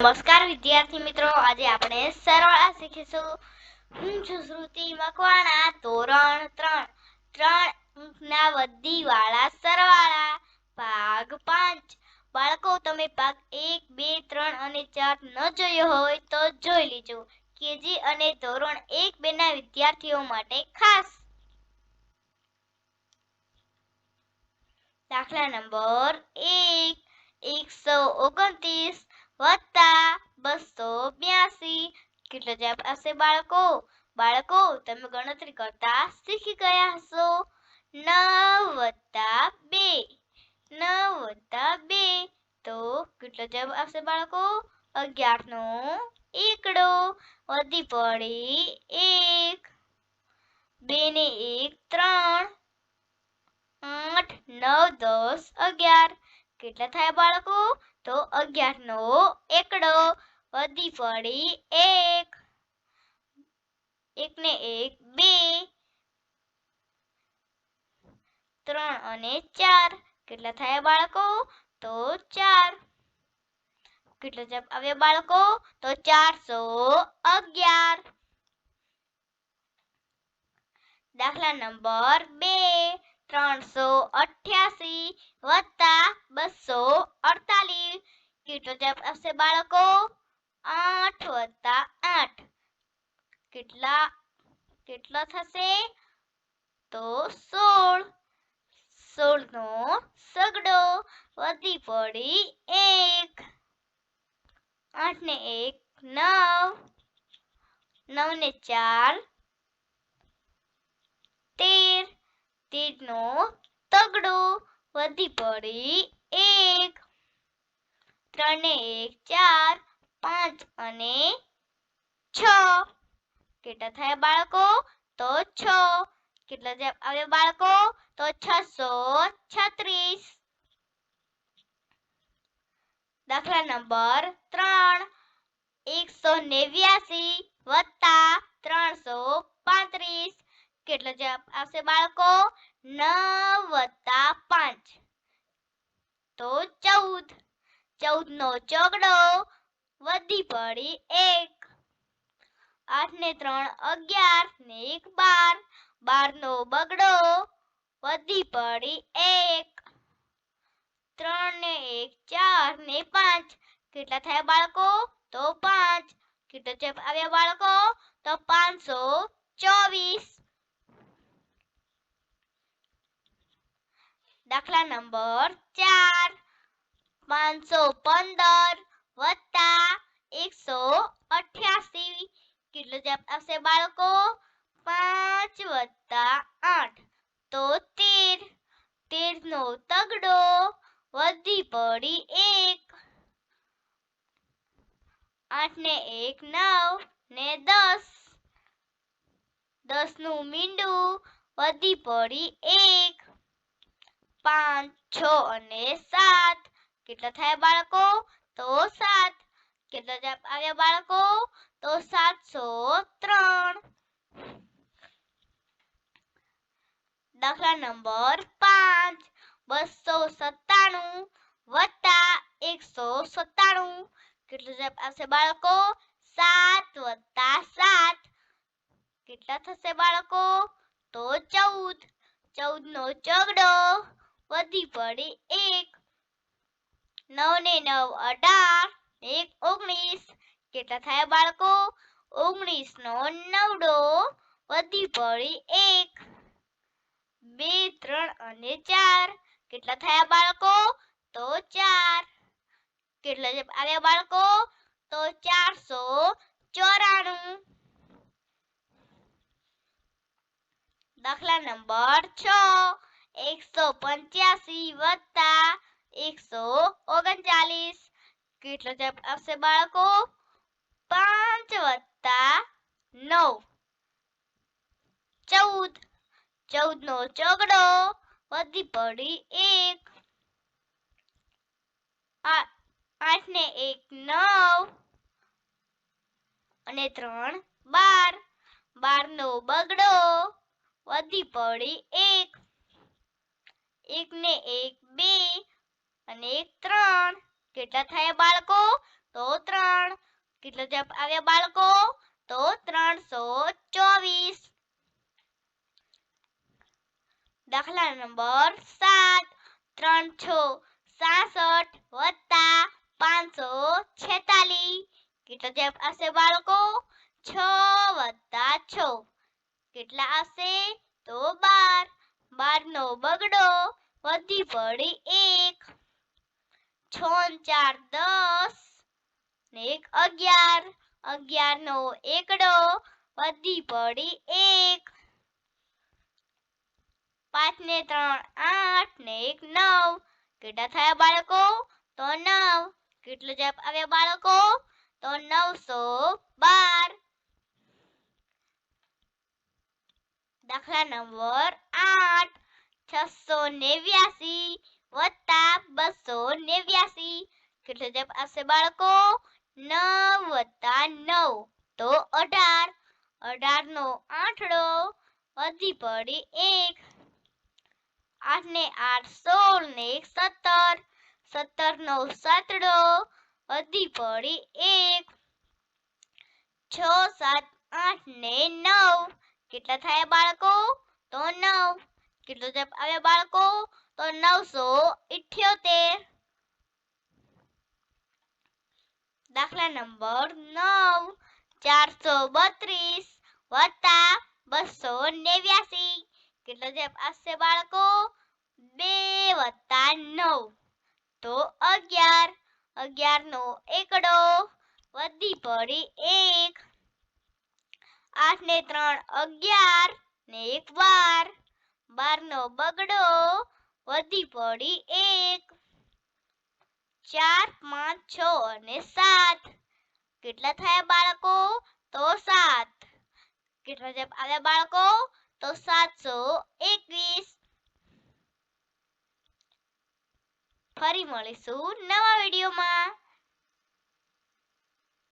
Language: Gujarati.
નમસ્કાર વિદ્યાર્થી મિત્રો, આજે આપણે સરવાળા શીખીશું. હું છું શ્રુતિ મકવાણા, ધોરણ 3 અંકના વધીવાળા સરવાળા ભાગ 5. બાળકો, તમે ભાગ 1, 2, 3 અને 4 ન જોયો હોય તો જોઈ લેજો. કેજી અને ધોરણ 1, 2 ના વિદ્યાર્થીઓ માટે ખાસ. દાખલા નંબર 1, 129 વત્તા 282 કેટલો જવાબ આવશે બાળકો? બાળકો, તમે ગણતરી કરતા શીખી ગયા હશો. 9 + 2 9 + 2 તો કેટલો જવાબ આવશે બાળકો? 11 નો એકડો. વધી પડી 1, 2 ને 1 3, 8 9 10 11 કેટલા થયા બાળકો? તો 11 નો એકડો. વધી પડી 1, 1 ને 1 2, 3 અને 4 કેટલા થયા બાળકો? તો 4. કેટલો જવાબ આવ્યો બાળકો? તો 411. દાખલા નંબર 2, 388 વત્તા 248 કેટલો જવાબ આવશે બાળકો? 8 + 8 કેટલો થશે? તો 16. 16 નો સગડો. વધી પડી 1, 8 ને 1 9, 9 ને 4 13, 13 નો તગડો. વધી પડી 1, 3 ને 1 4, 5 અને 6 કેટલા થયા બાળકો? તો 6. કેટલો જવાબ આવ્યો બાળકો? તો 636. દાખલા નંબર 3, 189 વત્તા 335 કેટલો જવાબ આવશે બાળકો? 9 + 5 તો 14. 14 નો ચોગડો. વધી પડી 1, 8 ને 3 11 ને 1 12, 12 નો બગડો. વધી પડી 1, 3 ને 1 4 ને 5 કેટલા થયા બાળકો? તો 5. કેટલો જવાબ આવ્યા બાળકો? તો 524. દાખલા નંબર 4, 515 વત્તા 188 કેટલો જવાબ આવશે બાળકો? 5 + 8 તો 13. 13 નો તગડો. વધી પડી 1, 8 ને 1 9 ને 10, 10 નું મીંડું. વધી પડી 1, 5 6 અને 7 કેટલા થયા બાળકો? તો 7. કેટલો જવાબ આવ્યા બાળકો? તો 703. દાખલા નંબર 5, 297 વત્તા 197 કેટલો જવાબ આવશે બાળકો? 7 + 7 કેટલા થશે બાળકો? તો 14. 14 નો ચોગડો. વધી પડી 1, 9 ને 9 18 ને 1 19 કેટલા થયા બાળકો? 19 નો નવડો. વધી પડી 1, 2 3 અને 4 કેટલા થયા બાળકો? તો 4. કેટલા જવાબ આવ્યા બાળકો? તો 494. દાખલા નંબર 6, 185 વત્તા 139 કેટલો જવાબ આવશે બાળકો? 5 + 9 14. 14 નો ચોગડો. વધી પડી 1, 8 ને 1 9 અને 3 12, 12 નો બગડો. વધી પડી 1, 1 ને 1 2 અને 1 3 કેટલા થયા બાળકો? તો 3. કેટલો જવાબ આવ્યો બાળકો? તો 324. દાખલા નંબર 7. 3 6 66 વત્તા 546. કેટલો જવાબ આવશે બાળકો? 6 વત્તા 6 કેટલા આવશે? તો 12. 12 નો બગડો વધી પડી 1. 6 ને 4 10 ને 1 11. 11 નો એકડો વધી પડી 1. 5 ને 3 8 ને 1 9. કેટલા થયા બાળકો? તો 9. કેટલો જવાબ આવ્યો બાળકો? તો 912. દાખલા નંબર 8. 689 વત્તા 289. કેટલો જવાબ આવશે બાળકો? 9 વત્તા 9 તો 18. 18 નો આઠડો વધી પડી 1. 8 ને 8 16 ને 1 17. 17 નો સાતડો વધી પડી 1. 6 7 8 ને 9. કેટલા થયા બાળકો? તો 9. કેટલો જવાબ આવ્યો બાળકો? તો 978. દાખલા નંબર 9. 432 વત્તા 289. કેટલો જવાબ આવશે બાળકો? 2 વત્તા 9 તો 11. 11 નો એકડો વધી પડી 1. 8 ને 3 11 ને 1 12. 12 નો બગડો વધી પડી 1. 4 5 6 અને 7. કેટલા થયા બાળકો? તો 7. કેટલા જવાબ આવ્યા બાળકો? તો 721. ફરી મળીશું નવા વિડીયોમાં.